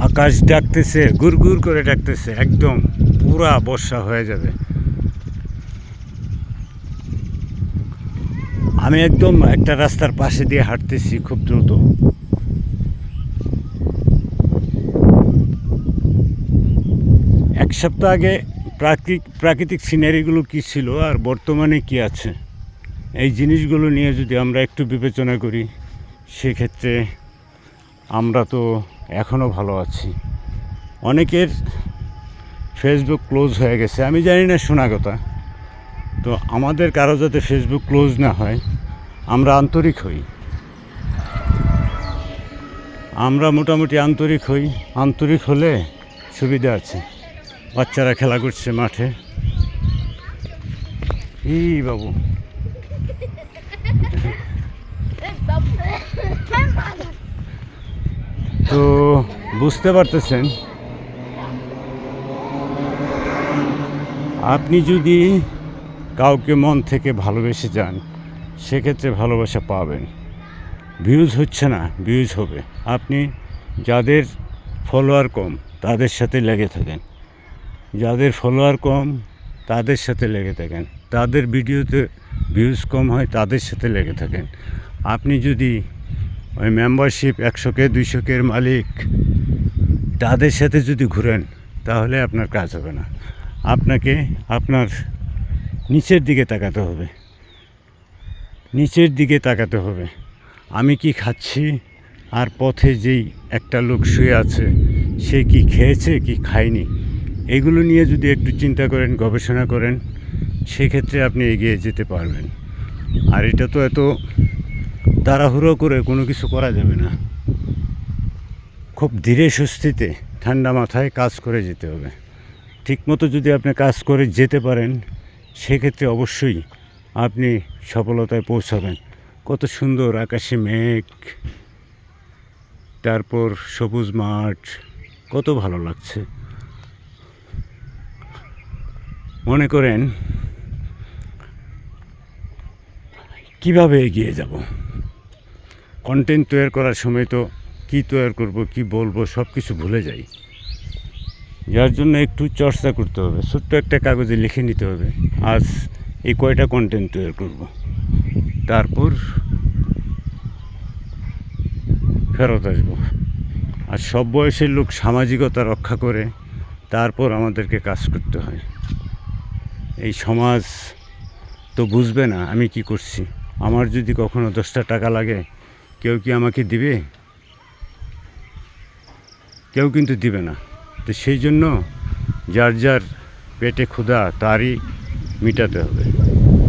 আকাশ ডাকতেছে, গুড় গুড় করে ডাকতেছে, একদম পুরা বর্ষা হয়ে যাবে। আমি একদম একটা রাস্তার পাশে দিয়ে হাঁটতেছি খুব দ্রুত। এক সপ্তাহ আগে প্রাকৃতিক সিনারিগুলো কী ছিল আর বর্তমানে কি আছে, এই জিনিসগুলো নিয়ে যদি আমরা একটু বিবেচনা করি, সেক্ষেত্রে আমরা তো এখনও ভালো আছি। অনেকের ফেসবুক ক্লোজ হয়ে গেছে, আমি জানি না শোনা কথা। তো আমাদের কারো যাতে ফেসবুক ক্লোজ না হয়, আমরা আন্তরিক হই। আমরা মোটামুটি আন্তরিক হই। আন্তরিক হলে সুবিধা আছে। বাচ্চারা খেলা করছে মাঠে। বাবু, তো বুঝতে পারতেছেন, আপনি যদি কাউকে মন থেকে ভালোবেসে যান, সেক্ষেত্রে ভালোবাসা পাবেন। ভিউজ হচ্ছে না, ভিউজ হবে। আপনি যাদের ফলোয়ার কম তাদের সাথে লেগে থাকেন, যাদের ফলোয়ার কম তাদের সাথে লেগে থাকেন, তাদের ভিডিওতে ভিউজ কম হয় তাদের সাথে লেগে থাকেন। আপনি যদি ওই মেম্বারশিপ 100K 200K মালিক তাদের সাথে যদি ঘুরেন, তাহলে আপনার কাজ হবে না। আপনাকে আপনার নিচের দিকে তাকাতে হবে, নিচের দিকে তাকাতে হবে। আমি কি খাচ্ছি, আর পথে যেই একটা লোক শুয়ে আছে সে কি খেয়েছে কি খায়নি, এগুলো নিয়ে যদি একটু চিন্তা করেন, গবেষণা করেন, সেক্ষেত্রে আপনি এগিয়ে যেতে পারবেন। আর এটা তো এত তাড়াহুড়ো করে কোনো কিছু করা যাবে না। খুব ধীরে সুস্থিতে ঠান্ডা মাথায় কাজ করে যেতে হবে। ঠিকমতো যদি আপনি কাজ করে যেতে পারেন, সেক্ষেত্রে অবশ্যই আপনি সফলতায় পৌঁছাবেন। কত সুন্দর আকাশে মেঘ, তারপর সবুজ মাঠ, কত ভালো লাগছে। মনে করেন কিভাবে এগিয়ে যাব। কন্টেন্ট তৈরি করার সময় তো কী তৈরি করব, কি বলবো, সব কিছু ভুলে যাই। যার জন্য একটু চর্চা করতে হবে। ছোট্ট একটা কাগজে লিখে নিতে হবে, আজ এই কয়টা কন্টেন্ট তৈরি করব, তারপর ফেরত আসবো। আর সব বয়সের লোক সামাজিকতা রক্ষা করে তারপর আমাদেরকে কাজ করতে হয়। এই সমাজ তো বুঝবে না আমি কি করছি। আমার যদি কখনো 10টা টাকা লাগে, কেউ কি আমাকে দিবে? কেউ কিন্তু দিবে না। তো সেই জন্য যার যার পেটে ক্ষুধা তারই মিটাতে হবে।